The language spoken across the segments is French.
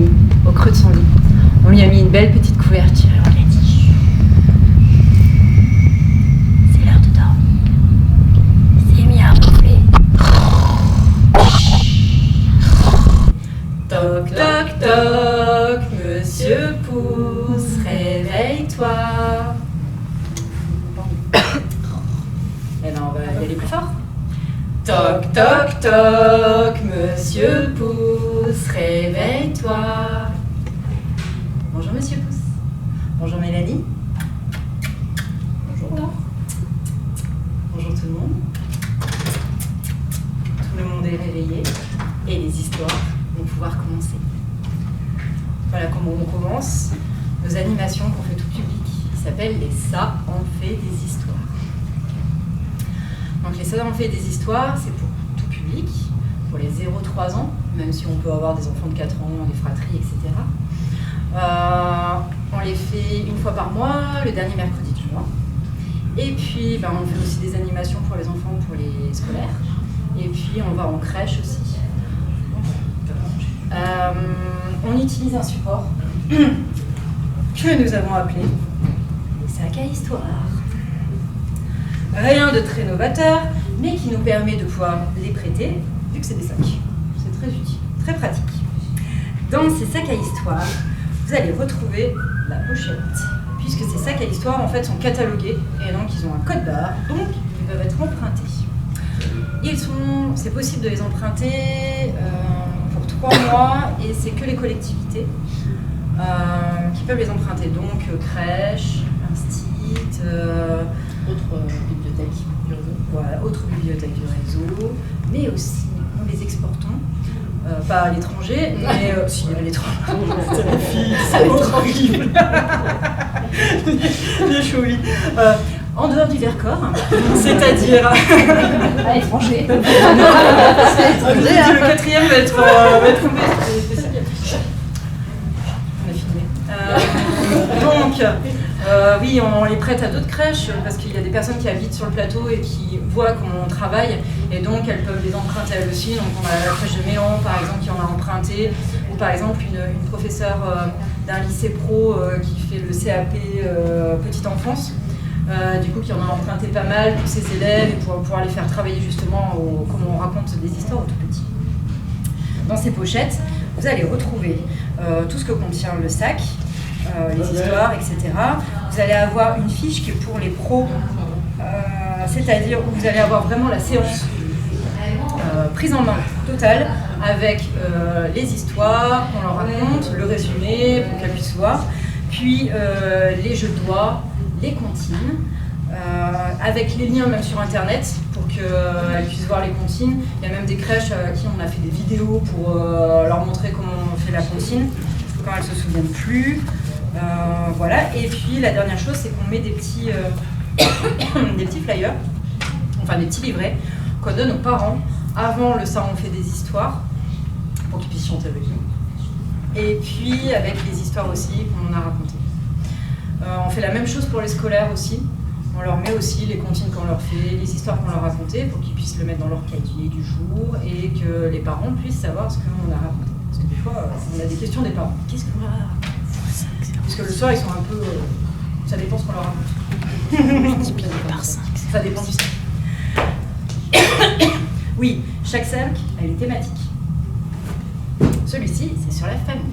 lit, au creux de son lit. On lui a mis une belle petite couverture et on lui a dit « C'est l'heure de dormir. » Il s'est mis à ronfler. Toc, toc, toc, Monsieur Pouce, réveille-toi. Eh ben, on va y aller plus fort. Toc, toc, toc, Monsieur Pouce, réveille-toi. Bonjour Monsieur Pouce. Bonjour Mélanie. Bonjour Laure. Bonjour tout le monde. Tout le monde est réveillé et les histoires vont pouvoir commencer. Voilà comment on commence nos animations qu'on fait tout public, qui s'appellent les Ça en fait des histoires. Donc les Ça en fait des histoires, c'est pour tout public, pour les 0-3 ans, même si on peut avoir des enfants de 4 ans, des fratries, etc. On les fait une fois par mois, le dernier mercredi du mois. Et puis on fait aussi des animations pour les enfants, pour les scolaires. Et puis on va en crèche aussi. On utilise un support que nous avons appelé les sacs à histoire. Rien de très novateur, mais qui nous permet de pouvoir les prêter, vu que c'est des sacs. C'est très utile, très pratique. Dans ces sacs à histoire, vous allez retrouver la pochette, puisque ces sacs à histoire en fait sont catalogués, et donc ils ont un code barre, donc ils peuvent être empruntés. C'est possible de les emprunter pour 3 mois, et c'est que les collectivités qui peuvent les emprunter, donc crèche, instit, autres bibliothèques du réseau. Voilà, autres bibliothèques du réseau, mais aussi nous les exportons, pas à l'étranger, mais si à l'étranger. C'est la fille, c'est horrible. Les chouilles. En dehors du Vercors, c'est-à-dire à l'étranger. Le 4e va être complet. On a filmé. Donc, oui, on les prête à d'autres crèches parce qu'il y a des personnes qui habitent sur le plateau et qui voient comment on travaille, et donc elles peuvent les emprunter elles aussi. Donc on a la crèche de Méan par exemple qui en a emprunté, ou par exemple une professeure d'un lycée pro qui fait le CAP petite enfance, du coup qui en a emprunté pas mal pour ses élèves et pour pouvoir les faire travailler justement comment on raconte des histoires aux tout petits. Dans ces pochettes, vous allez retrouver tout ce que contient le sac, les histoires, etc. Vous allez avoir une fiche qui est pour les pros, c'est-à-dire où vous allez avoir vraiment la séance prise en main totale avec les histoires qu'on leur raconte, le résumé pour qu'elles puissent voir, puis les jeux de doigts, les comptines, avec les liens même sur internet pour qu'elles puissent voir les comptines. Il y a même des crèches à qui on a fait des vidéos pour leur montrer comment on fait la comptine quand elles ne se souviennent plus. Voilà, et puis la dernière chose, c'est qu'on met des petits flyers, enfin des petits livrets qu'on donne aux parents avant le Ça on fait des histoires pour qu'ils puissent chanter avec nous, et puis avec les histoires aussi qu'on a racontées. On fait la même chose pour les scolaires aussi, on leur met aussi les comptines qu'on leur fait, les histoires qu'on leur a racontées pour qu'ils puissent le mettre dans leur cahier du jour et que les parents puissent savoir ce qu'on a raconté. Parce que des fois, on a des questions des parents. Qu'est-ce qu'on leur a raconté ? Parce que le soir, ils sont un peu... ça dépend ce qu'on leur raconte. Ça dépend du sac. Oui, chaque sac a une thématique. Celui-ci, c'est sur la famille.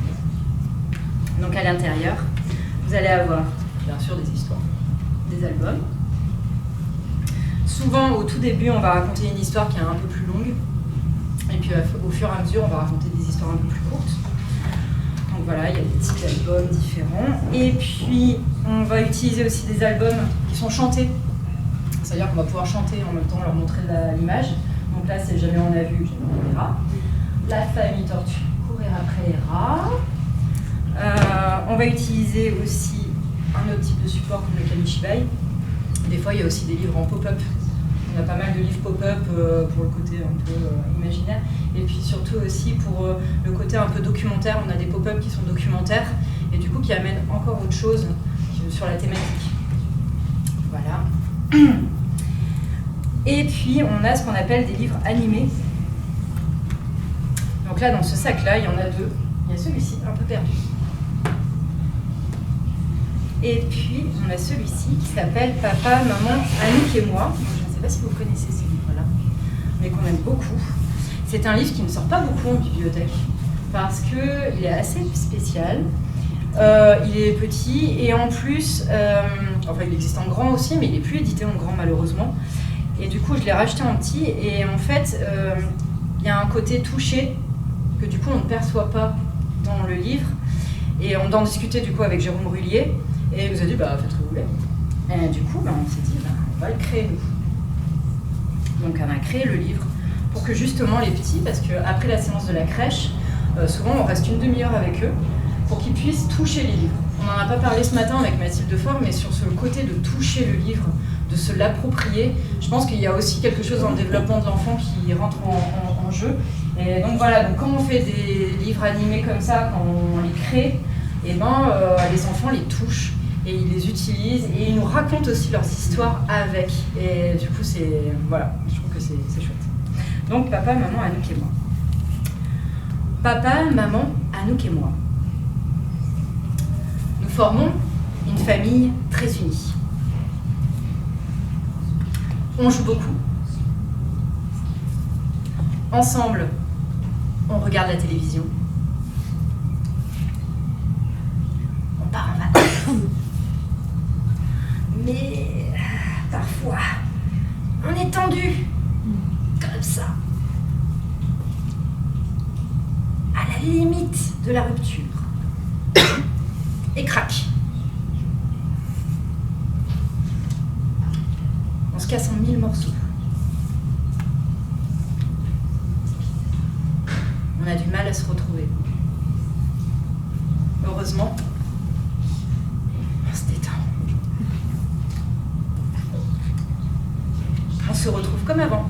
Donc à l'intérieur, vous allez avoir, bien sûr, des histoires, des albums. Souvent, au tout début, on va raconter une histoire qui est un peu plus longue. Et puis au fur et à mesure, on va raconter des histoires un peu plus courtes. Donc voilà, il y a des types d'albums différents. Et puis, on va utiliser aussi des albums qui sont chantés. C'est-à-dire qu'on va pouvoir chanter en même temps, leur montrer l'image. Donc là, c'est Jamais on a vu, Jamais on verra. La famille tortue, courir après les rats. On va utiliser aussi un autre type de support comme le Kamishibai. Des fois, il y a aussi des livres en pop-up. On a pas mal de livres pop-up pour le côté un peu imaginaire. Et puis surtout aussi pour le côté un peu documentaire. On a des pop-up qui sont documentaires et du coup qui amènent encore autre chose sur la thématique. Voilà. Et puis on a ce qu'on appelle des livres animés. Donc là, dans ce sac-là, il y en a 2. Il y a celui-ci, un peu perdu. Et puis, on a celui-ci qui s'appelle Papa, Maman, Anouk et moi. Je ne sais pas si vous connaissez ce livre-là, mais qu'on aime beaucoup. C'est un livre qui ne sort pas beaucoup en bibliothèque, parce qu'il est assez spécial. Il est petit, et en plus, enfin il existe en grand aussi, mais il n'est plus édité en grand malheureusement. Et du coup, je l'ai racheté en petit, et en fait, il y a un côté touché, que du coup on ne perçoit pas dans le livre. Et on en discutait du coup avec Jérôme Rullier, et il nous a dit bah faites ce que vous voulez. Et du coup on s'est dit bah, on va le créer nous. Donc on a créé le livre pour que justement les petits, parce qu'après la séance de la crèche, souvent on reste une demi-heure avec eux pour qu'ils puissent toucher les livres. On n'en a pas parlé ce matin avec Mathilde Fort, mais sur ce côté de toucher le livre, de se l'approprier, je pense qu'il y a aussi quelque chose dans le développement de l'enfant qui rentre en jeu. Et donc voilà, donc quand on fait des livres animés comme ça, quand on les crée, et les enfants les touchent et ils les utilisent et ils nous racontent aussi leurs histoires avec. Et du coup, voilà, je trouve que c'est chouette. Donc Papa, Maman, Anouk et moi. Papa, Maman, Anouk et moi. Nous formons une famille très unie. On joue beaucoup. Ensemble, on regarde la télévision. On part en vacances. Mais parfois, on est tendu, comme ça, à la limite de la rupture. Et crac. On se casse en 1000 morceaux. On a du mal à se retrouver. Heureusement, on se détend. On se retrouve comme avant.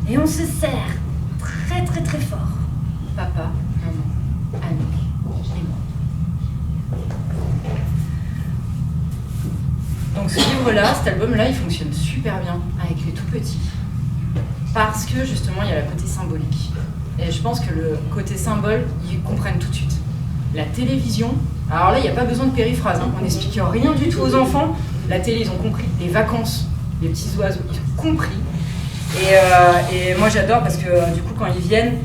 Et on se serre très très très fort. Papa, maman, Anouk et moi. Donc ce livre-là, cet album-là, il fonctionne super bien avec les tout petits. Parce que justement, il y a le côté symbolique. Et je pense que le côté symbole, ils comprennent tout de suite. La télévision, alors là, il n'y a pas besoin de périphrase, hein. On n'explique rien du tout aux enfants. La télé, ils ont compris. Les vacances, les petits oiseaux, ils ont compris. Et moi, j'adore parce que du coup, quand ils viennent,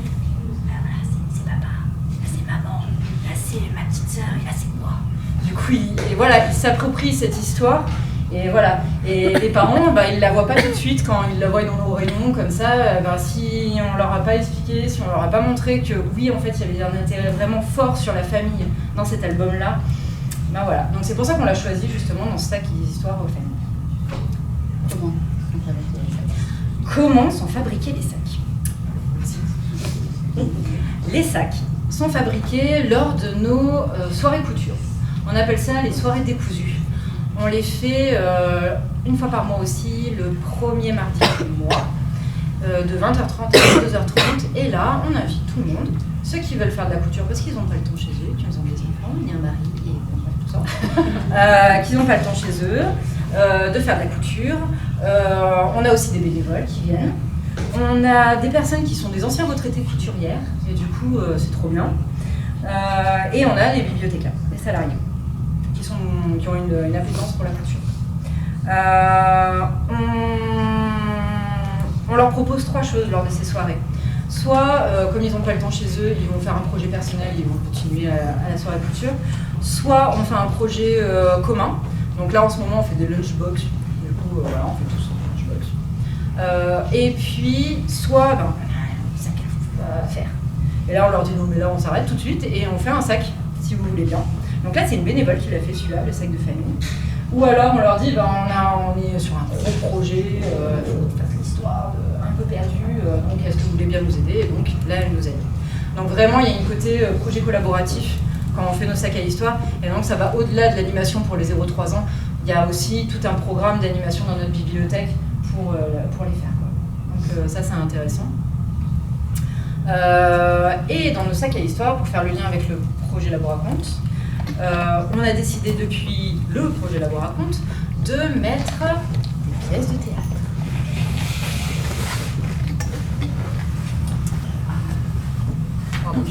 voilà, c'est papa, là c'est maman, là c'est ma petite sœur, et là c'est moi. Du coup, ils s'approprient cette histoire. Et voilà. Et les parents, ils la voient pas tout de suite quand ils la voient dans nos rayons, comme ça. Si on leur a pas expliqué, si on leur a pas montré que oui, en fait, il y avait un intérêt vraiment fort sur la famille dans cet album-là, voilà. Donc c'est pour ça qu'on l'a choisi justement dans ce sac Histoire aux familles. Comment sont fabriqués les sacs? Les sacs sont fabriqués lors de nos soirées couture. On appelle ça les soirées décousues. On les fait une fois par mois aussi, le premier mardi du mois, de 20h30 à 22h30. Et là, on invite tout le monde, ceux qui veulent faire de la couture parce qu'ils n'ont pas le temps chez eux, qui ont des enfants, il y a un mari et tout ça, qui n'ont pas le temps chez eux, de faire de la couture. On a aussi des bénévoles qui viennent. On a des personnes qui sont des anciens retraités couturières, et du coup, c'est trop bien. Et on a les bibliothécaires, les salariés. Qui ont une appétence pour la couture. On leur propose 3 choses lors de ces soirées. Soit, comme ils n'ont pas le temps chez eux, ils vont faire un projet personnel, ils vont continuer à la soirée couture. Soit on fait un projet commun. Donc là, en ce moment, on fait des lunchbox. Du coup, voilà, on fait tous un lunchbox. Et puis, soit, on a un sac à faire. Et là, on leur dit non, mais là, on s'arrête tout de suite et on fait un sac, si vous voulez bien. Donc là, c'est une bénévole qui l'a fait celui-là, le sac de famille. Ou alors, on leur dit, on est sur un gros projet, faut faire une histoire un peu perdue, donc est-ce que vous voulez bien nous aider? Et donc là, elle nous aide. Donc vraiment, il y a un côté projet collaboratif quand on fait nos sacs à histoire. Et donc, ça va au-delà de l'animation pour les 0-3 ans. Il y a aussi tout un programme d'animation dans notre bibliothèque pour les faire, quoi. Donc ça, c'est intéressant. Et dans nos sacs à histoire, pour faire le lien avec le projet Laboraconte, on a décidé depuis le projet Laboraconte de mettre des pièces de théâtre. Pardon.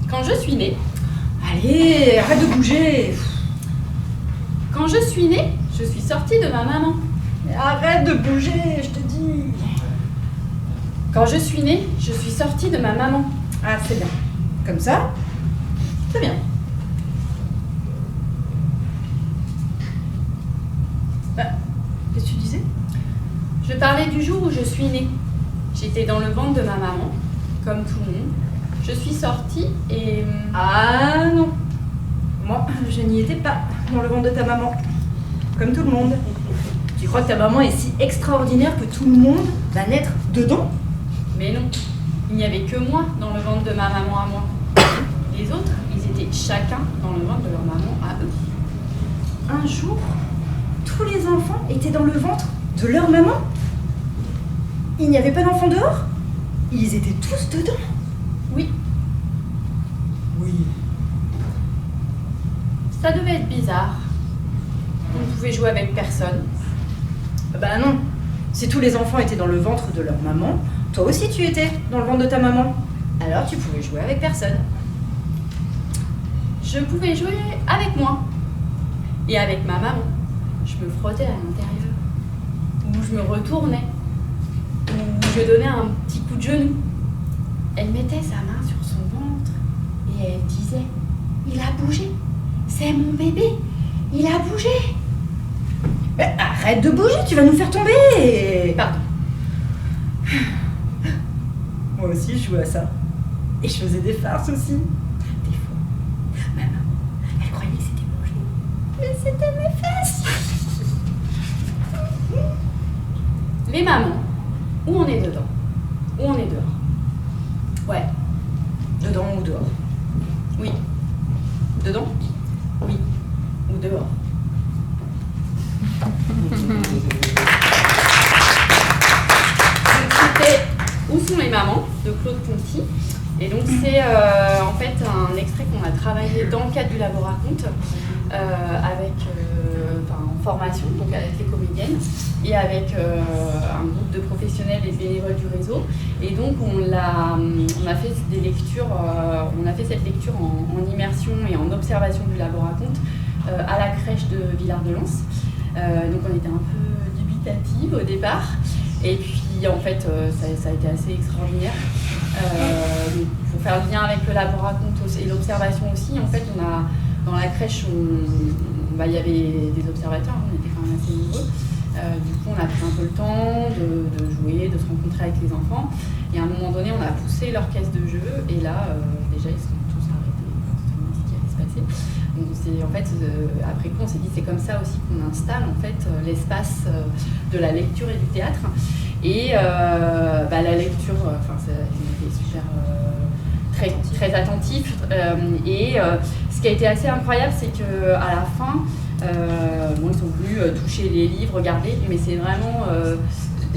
Quand je suis née, Allez, arrête de bouger. quand je suis née, je suis sortie de ma maman. Mais arrête de bouger, je te dis. Quand je suis née, je suis sortie de ma maman. Ah, c'est bien. Comme ça, c'est bien. Qu'est-ce que tu disais? Je parlais du jour où je suis née. J'étais dans le ventre de ma maman, comme tout le monde. Je suis sortie et... Ah non. Moi, je n'y étais pas dans le ventre de ta maman. Comme tout le monde. Tu crois que ta maman est si extraordinaire que tout le monde va naître dedans? Mais non, il n'y avait que moi dans le ventre de ma maman à moi. Les autres, ils étaient chacun dans le ventre de leur maman à eux. Un jour, tous les enfants étaient dans le ventre de leur maman? Il n'y avait pas d'enfants dehors? Ils étaient tous dedans? Oui, Oui. ça devait être bizarre. On ne pouvait jouer avec personne. Bah non. Si tous les enfants étaient dans le ventre de leur maman, toi aussi tu étais dans le ventre de ta maman. Alors tu pouvais jouer avec personne. Je pouvais jouer avec moi et avec ma maman. Je me frottais à l'intérieur, ou je me retournais, ou je donnais un petit coup de genou. Elle mettait sa main sur son ventre et elle disait « Il a bougé, c'est mon bébé, il a bougé !» Mais arrête de bouger, tu vas nous faire tomber. Pardon. Moi aussi je jouais à ça. Et je faisais des farces aussi. Des fois, maman, elle croyait que c'était mon genou. Mais c'était mes fesses. Les mamans, où on est dedans, où on est dehors. Ouais, Dedans ou dehors? oui. Dedans? Oui. Ou dehors. C'était Où sont les mamans de Claude Ponty. Et donc c'est en fait un extrait qu'on a travaillé dans le cadre du Laboraconte avec, en formation, donc avec les comédiennes et avec un groupe de professionnels et de bénévoles du réseau. Et donc on a fait des lectures, on a fait cette lecture en immersion et en observation du Laboraconte à la crèche de Villard-de-Lans. Donc on était un peu dubitative au départ. Et puis en fait, ça a été assez extraordinaire. Pour faire le lien avec le Laboraconte et l'observation aussi, en fait, dans la crèche, il y avait des observateurs, on était quand même assez nombreux. Du coup, on a pris un peu le temps de jouer, de se rencontrer avec les enfants. Et à un moment donné, on a poussé leur caisse de jeu. Et là, déjà, ils sont tous arrêtés. On se dit ce qui allait se passer. Donc, en fait, après coup, on s'est dit c'est comme ça aussi qu'on installe en fait l'espace de la lecture et du théâtre. Et la lecture, ils étaient super très attentifs. Ce qui a été assez incroyable, c'est qu'à la fin, ils sont venus toucher les livres, regarder, mais c'est vraiment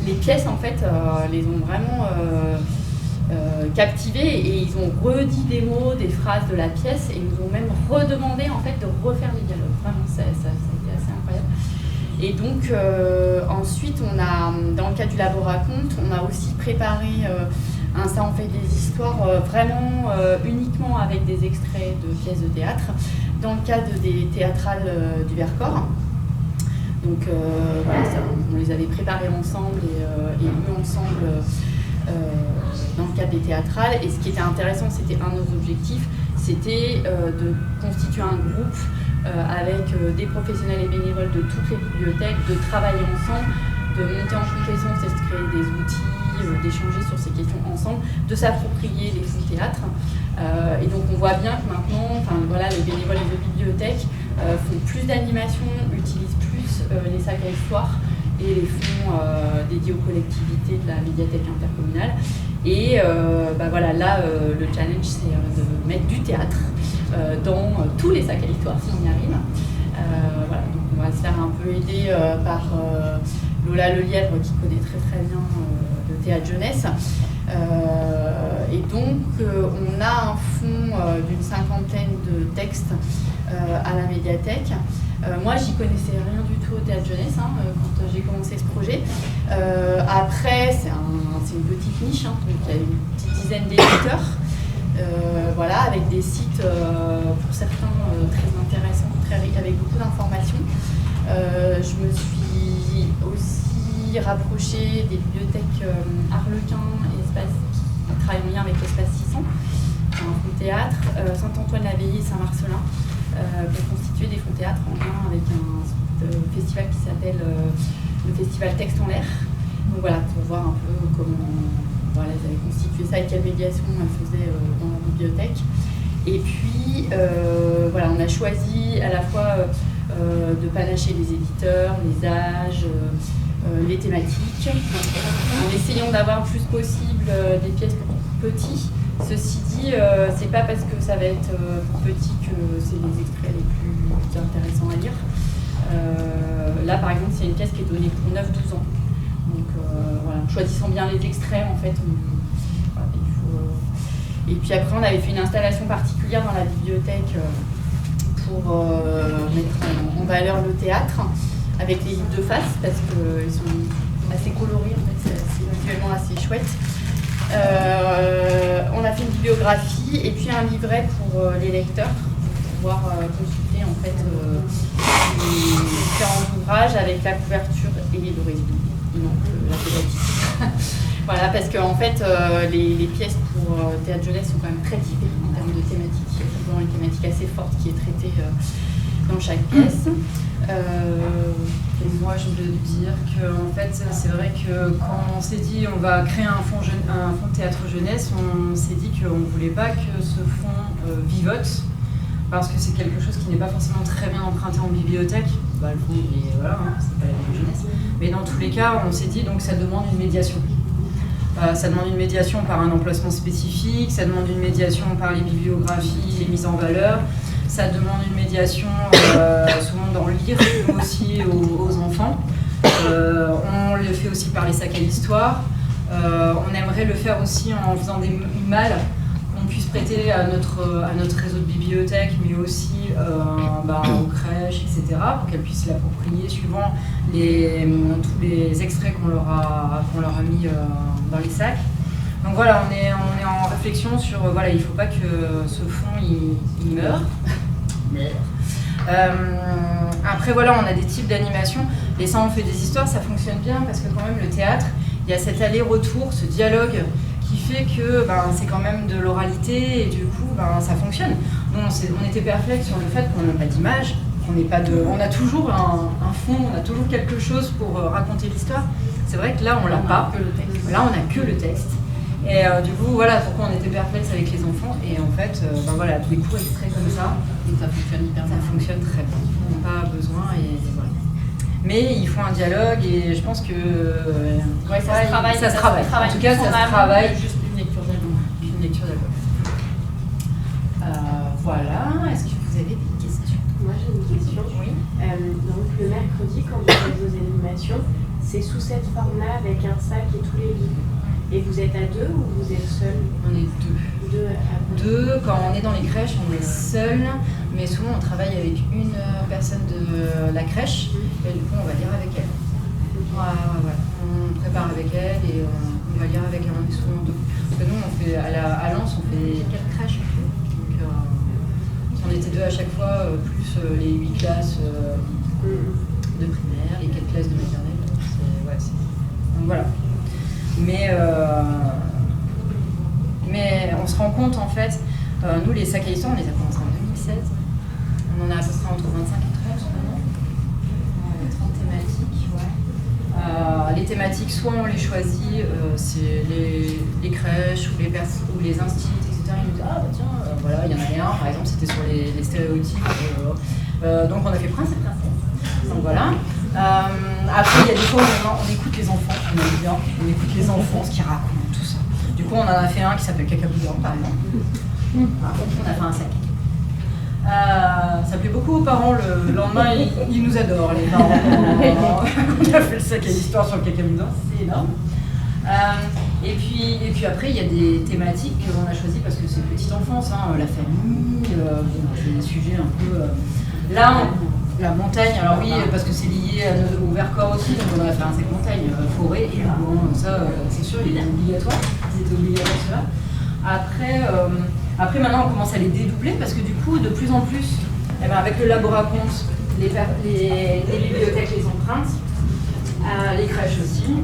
les pièces en fait les ont vraiment captivés et ils ont redit des mots, des phrases de la pièce et ils nous ont même redemandé en fait de refaire les dialogues. Vraiment, ça a été assez incroyable. Et donc ensuite, dans le cadre du Laboraconte, on a aussi préparé ça on fait des histoires vraiment uniquement avec des extraits de pièces de théâtre dans le cadre des théâtrales du Vercors. Donc on les avait préparées ensemble et lues ensemble dans le cadre des théâtrales. Et ce qui était intéressant, c'était un de nos objectifs, c'était de constituer un groupe avec des professionnels et bénévoles de toutes les bibliothèques, de travailler ensemble, de monter en compétence et de créer des outils, d'échanger sur ces questions ensemble, de s'approprier les fonds théâtre. Et donc on voit bien que maintenant, les bénévoles des bibliothèques font plus d'animation, utilisent plus les sacs à histoire et les fonds dédiés aux collectivités de la médiathèque intercommunale. Et le challenge, c'est de mettre du théâtre dans tous les sacs à histoire si on y arrive. Donc on va se faire un peu aider par Lola Lelièvre qui connaît très très bien le théâtre jeunesse. Et donc on a un fonds d'une 50aine de textes à la médiathèque. Moi, j'y connaissais rien du tout au théâtre jeunesse quand j'ai commencé ce projet. Après, c'est une petite niche, donc il y a une petite dizaine d'éditeurs, voilà, avec des sites pour certains très intéressants, avec beaucoup d'informations. Je me suis aussi rapprochée des bibliothèques Arlequin et Espace, qui travaillent en lien avec l'Espace 600, un fonds théâtre, Saint-Antoine-l'Abbaye et Saint-Marcelin, pour constituer des fonds théâtres en lien avec un festival qui s'appelle le festival Texte en l'air. Donc voilà, pour voir un peu comment ils avaient constitué ça et quelle médiation elles faisaient dans la bibliothèque. Et puis on a choisi à la fois de panacher les éditeurs, les âges, les thématiques, en essayant d'avoir le plus possible des pièces pour petits. Ceci dit, c'est pas parce que ça va être petit que c'est les extraits les plus intéressants à lire. Là, par exemple, c'est une pièce qui est donnée pour 9-12 ans. Donc, choisissant bien les extraits, en fait, Et puis après, on avait fait une installation particulière dans la bibliothèque pour mettre en valeur le théâtre, avec les livres de face, parce qu'ils sont assez colorés, en fait, c'est visuellement assez chouette. On a fait une bibliographie et puis un livret pour les lecteurs, pour pouvoir consulter en fait les différents ouvrages avec la couverture et le résumé, donc la thématique. Voilà, parce que en fait, les pièces pour théâtre jeunesse sont quand même très typées en termes de thématiques. Il y a toujours une thématique assez forte qui est traitée dans chaque pièce. Et moi, je veux dire que en fait, c'est vrai que quand on s'est dit on va créer un fonds de théâtre jeunesse, on s'est dit qu'on ne voulait pas que ce fonds vivote, parce que c'est quelque chose qui n'est pas forcément très bien emprunté en bibliothèque. Le fonds, voilà, c'est pas la même jeunesse. Mais dans tous les cas, on s'est dit donc ça demande une médiation. Ça demande une médiation par un emplacement spécifique, ça demande une médiation par les bibliographies, les mises en valeur. Ça demande une médiation souvent dans le lire, mais aussi aux enfants. On le fait aussi par les sacs à l'histoire. On aimerait le faire aussi en faisant des malles qu'on puisse prêter à notre réseau de bibliothèques, mais aussi aux crèches, etc., pour qu'elles puissent l'approprier suivant tous les extraits qu'on leur a mis dans les sacs. Donc voilà, on est en réflexion sur, il ne faut pas que ce fonds il meure. Après voilà, on a des types d'animation. Les Ça on fait des histoires, ça fonctionne bien parce que quand même le théâtre, il y a cet aller-retour, ce dialogue qui fait que c'est quand même de l'oralité et du coup ça fonctionne. Nous on était perplexes sur le fait qu'on n'a pas d'image, on a toujours un fond, on a toujours quelque chose pour raconter l'histoire. C'est vrai que là on l'a pas, là on n'a que le texte. Et du coup, voilà pourquoi on était perplexe avec les enfants. Et en fait, des cours extraits comme ça, ça fonctionne hyper bien. Ça fonctionne très bien. On n'a pas besoin et voilà. Mais il faut un dialogue et je pense que ça se travaille. En tout cas, ça se travaille. Juste une lecture d'album. Voilà. Est-ce que vous avez des questions? Moi, j'ai une question. Oui. Donc le mercredi, quand vous faites vos animations, c'est sous cette forme-là avec un sac et tous les livres. Et vous êtes à deux ou vous êtes seul? On est deux. Quand on est dans les crèches, on est seul, mais souvent on travaille avec une personne de la crèche, et du coup on va lire avec elle. Ouais. On prépare avec elle et on va lire avec elle, on est souvent deux. Parce que nous, on fait, à Lens, on fait 4 crèches. Donc on était deux à chaque fois, plus les 8 classes de primaire, les 4 classes de maternelle. Donc voilà. Mais on se rend compte en fait, nous les sacs à histoire, on les a commencés en 2016. On en a à peu près entre 25 et 30 maintenant. 30 thématiques, ouais. Les thématiques, soit on les choisit, c'est les crèches ou les instituts, etc. Ils nous disent voilà, il y en avait un, par exemple, c'était sur les stéréotypes. Donc on a fait Prince et Princesse. Donc voilà. Après, il y a des fois où on écoute les enfants, on aime bien, on écoute les enfants, ce qu'ils racontent, tout ça. Du coup, on en a fait un qui s'appelle Cacaboudin, par exemple. On a fait un sac. Ça plaît beaucoup aux parents, le lendemain, ils nous adorent, les parents. On a fait le sac à l'histoire sur le Cacaboudin, c'est énorme. Et puis après, il y a des thématiques que l'on a choisies parce que c'est petite enfance, hein, la famille, c'est des sujets un peu... la montagne, alors oui, parce que c'est lié au Vercors aussi, donc on a fait un sac montagne, forêt et bon, ça, c'est sûr, il est obligatoire, c'était obligatoire cela. Après, maintenant, on commence à les dédoubler parce que du coup, de plus en plus, avec le Laboraconte, les bibliothèques les empruntent, les crèches aussi.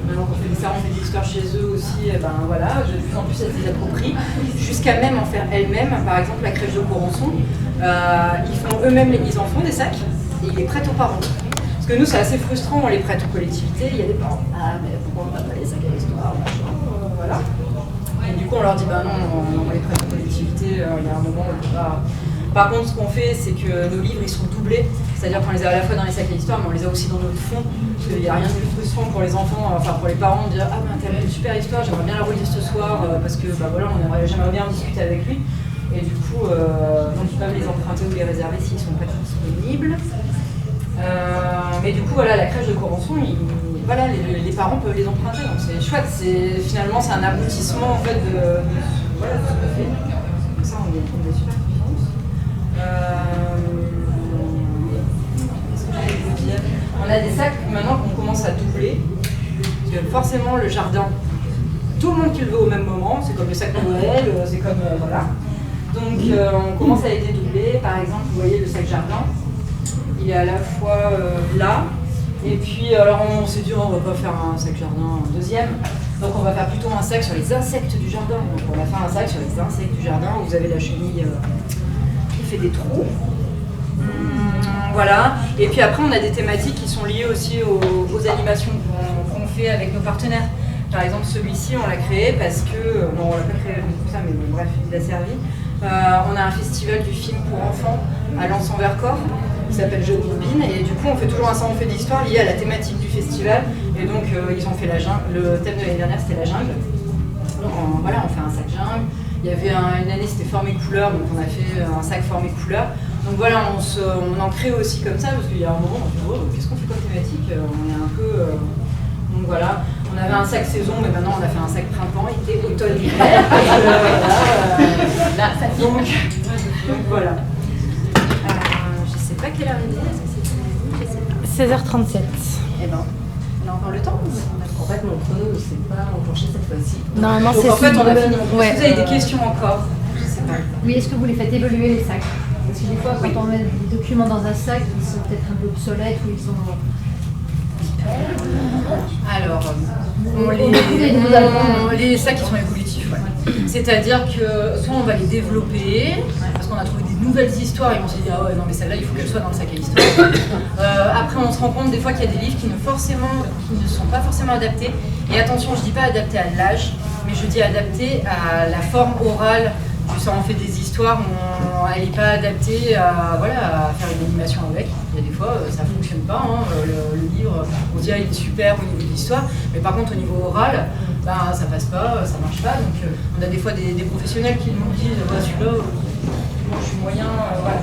Maintenant qu'on fait des salons, on fait des histoires chez eux aussi, voilà, de plus en plus elles les approprient, jusqu'à même en faire elles-mêmes. Par exemple, la crèche de Corançon, ils font eux-mêmes, ils en font des sacs et ils les prêtent aux parents. Parce que nous, c'est assez frustrant, on les prête aux collectivités, il y a des parents, mais pourquoi on n'a pas les sacs à l'histoire, voilà. Et du coup, on leur dit, non, on les prête aux collectivités, il y a un moment où on peut pas... Par contre, ce qu'on fait, c'est que nos livres, ils sont doublés, c'est-à-dire qu'on les a à la fois dans les sacs à l'histoire, mais on les a aussi dans notre fond, parce qu'il n'y a rien de plus frustrant pour les enfants, enfin pour les parents, de dire « Ah, t'as une super histoire, j'aimerais bien la relire ce soir, parce que voilà, j'aimerais bien en discuter avec lui. » Et du coup, donc ils peuvent les emprunter ou les réserver s'ils ne sont pas disponibles. Mais du coup, voilà, la crèche de Corançon, voilà, les parents peuvent les emprunter, donc c'est chouette. Finalement, c'est un aboutissement en fait de voilà, ce qu'on fait. Comme ça, on est super confiance. Qu'est-ce que j'allais vous dire ? On a des sacs maintenant qu'on commence à doubler. Parce que forcément, le jardin, tout le monde qui le veut au même moment, c'est comme le sac Noël, c'est comme. Voilà. Donc, on commence à les dédoubler. Par exemple, vous voyez le sac jardin. Il est à la fois là, et puis alors on s'est dit on va pas faire un sac jardin en deuxième, donc on va faire plutôt un sac sur les insectes du jardin. Donc on va faire un sac sur les insectes du jardin où vous avez la chenille qui fait des trous. Voilà, et puis après on a des thématiques qui sont liées aussi aux animations qu'on fait avec nos partenaires. Par exemple celui-ci on l'a créé parce que, bon on l'a pas créé comme ça mais bon, bref il a servi. On a un festival du film pour enfants à Lens en Vercors qui s'appelle Jeune Bobine et du coup on fait toujours un salon fait d'histoire lié à la thématique du festival et donc ils ont fait la jungle, le thème de l'année dernière c'était la jungle, donc voilà on fait un sac jungle, il y avait une année c'était formé couleur donc on a fait un sac formé couleur, donc voilà on en crée aussi comme ça parce qu'il y a un moment on se dit oh, qu'est-ce qu'on fait comme thématique, on est un peu donc voilà, on avait un sac saison mais maintenant on a fait un sac printemps, été, automne, hiver donc voilà. Je sais pas quelle heure il est, 16h37. Eh ben, on a encore le temps. En fait, mon chrono ne s'est pas enclenché cette fois-ci. Normalement, c'est en fait, on a fini. Ouais. Est-ce que vous avez des questions encore? Je sais pas. Oui, est-ce que vous les faites évoluer les sacs? Parce que des fois, quand on met des documents dans un sac, ils sont peut-être un peu obsolètes ou ils sont... Alors, les sacs qui sont évolutifs, ouais. C'est-à-dire que soit on va les développer, parce qu'on a trouvé des nouvelles histoires et on s'est dit ah ouais non mais celle-là il faut qu'elle soit dans le sac à histoire. Après on se rend compte des fois qu'il y a des livres qui ne sont pas forcément adaptés. Et attention, je dis pas adaptés à l'âge, mais je dis adaptés à la forme orale. Ça en fait des histoires, elle n'est pas adaptée à faire une animation avec. Il y a des fois, ça ne fonctionne pas. Le livre, on se dit il est super au niveau de l'histoire, mais par contre au niveau oral, ça passe pas, ça marche pas. Donc on a des fois des professionnels qui nous disent celui-là, je suis moyen, voilà.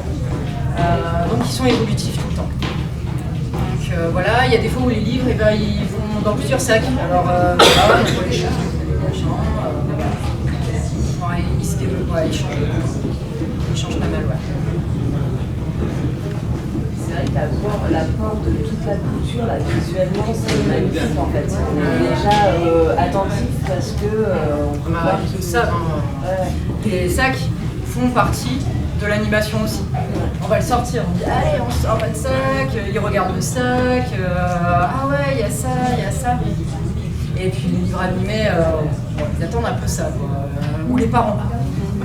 Donc ils sont évolutifs tout le temps. Donc voilà, il y a des fois où les livres, ils vont dans plusieurs sacs. Alors pour les choses, il se développe, il change pas mal, ouais. C'est vrai que l'apport de toute la culture, là, visuellement, c'est magnifique en fait. On est déjà attentif parce que on peut voir tout ça. Les sacs font partie de l'animation aussi. On va le sortir, on dit allez on sort le sac, ils regardent le sac, ah ouais il y a ça. Et puis les livres animés, ils attendent un peu ça, quoi. Ou les parents.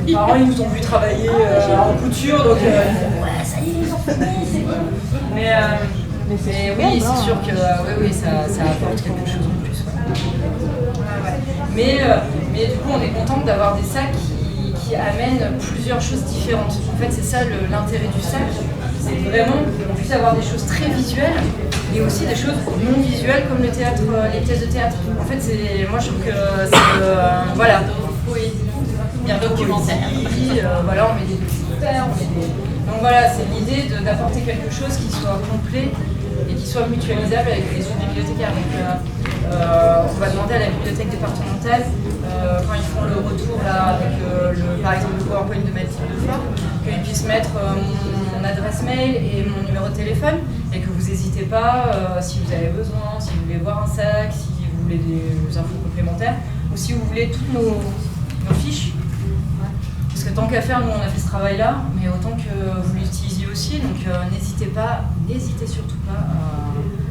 Les parents, ils nous ont vu travailler en couture, donc ouais, ça y est, ils ont fini, c'est bon. Mais oui, c'est sûr que ça apporte quelque chose en plus. Ouais. Mais du coup, on est content d'avoir des sacs qui amènent plusieurs choses différentes. En fait, c'est ça l'intérêt du sac, c'est vraiment qu'on puisse avoir des choses très visuelles et aussi des choses non visuelles comme le théâtre, les pièces de théâtre. En fait, moi je trouve que c'est voilà. Il y a un documentaire. Voilà, on met des documentaires, donc voilà, c'est l'idée d'apporter quelque chose qui soit complet et qui soit mutualisable avec les bibliothécaires. Donc on va demander à la bibliothèque départementale, quand ils font le retour là, avec par exemple le PowerPoint de Mathilde Defort, qu'ils puissent mettre mon adresse mail et mon numéro de téléphone, et que vous n'hésitez pas, si vous avez besoin, si vous voulez voir un sac, si vous voulez des infos complémentaires, ou si vous voulez toutes nos fiches. Parce que tant qu'à faire, nous on a fait ce travail-là, mais autant que vous l'utilisiez aussi, donc n'hésitez surtout pas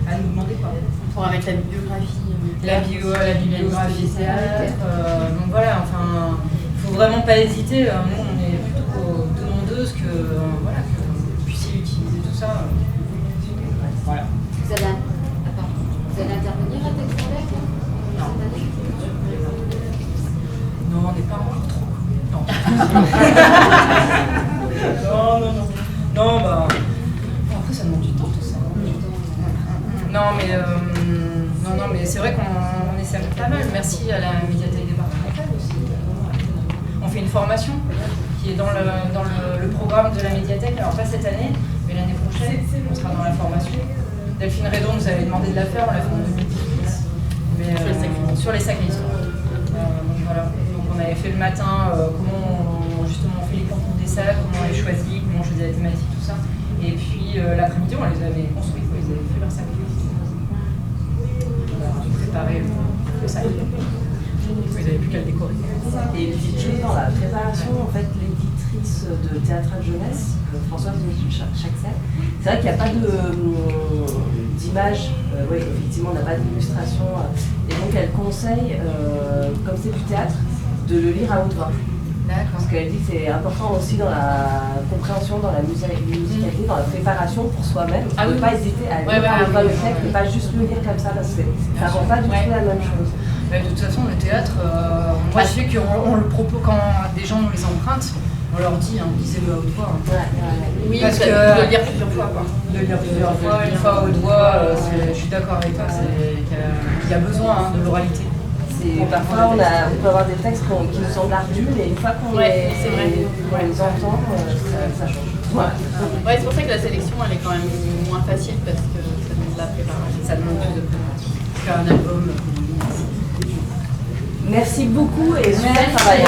à nous demander quoi. Pour avec la bibliographie. La bibliographie théâtre, donc voilà, enfin, il faut vraiment pas hésiter. Nous on est plutôt demandeuses que vous puissiez utiliser tout ça. Voilà. Vous allez intervenir à Textolec Non. Non, on n'est pas encore trop. Non. Non, bah. Après, ça demande du temps, tout ça. Non, mais c'est vrai qu'on essaie pas mal. Merci à la médiathèque départementale aussi. On fait une formation qui est dans le programme de la médiathèque. Alors, pas cette année, mais l'année prochaine, on sera dans la formation. Delphine Redon nous avait demandé de la faire, on l'a fait en 2018. Mais, sur les sacs à histoire. Donc voilà. Donc on avait fait le matin comment justement on fait les contours des sacs, comment on les choisit, comment on choisit la thématique, tout ça. Et puis l'après-midi, on les avait construits, ils avaient fait leur sac. On préparait le sac. Ils n'avaient plus qu'à le décorer. Et une petite chose dans la préparation, en fait, l'éditrice de Théâtral Jeunesse, Françoise Chaxel, c'est vrai qu'il n'y a pas d'image, oui, effectivement, on n'a pas d'illustration, et donc elle conseille, comme c'est du théâtre, de le lire à haute voix. D'accord. Parce qu'elle dit que c'est important aussi dans la compréhension, dans la musicalité, dans la préparation pour soi-même. Ah, ne oui, pas hésiter à lire à haute voix le texte, et pas juste le lire comme ça, parce que ça ne rend pas du tout la même chose. Mais de toute façon, le théâtre, moi je sais qu'on le propose quand des gens nous les empruntent, on leur dit, lisez-le à haute voix. Oui, parce que de le lire plusieurs fois. Quoi. De le lire plusieurs fois, une fois à haute voix, je suis d'accord avec toi, il y a besoin de l'oralité. Parfois, on peut avoir des textes qui nous semblent ardus, mais une fois qu'on les entend, ça change. Ouais, c'est pour ça que la sélection, elle est quand même moins facile, parce que ça demande de la préparation. Ça demande plus de préparation. Faire un album. Merci beaucoup et super travail.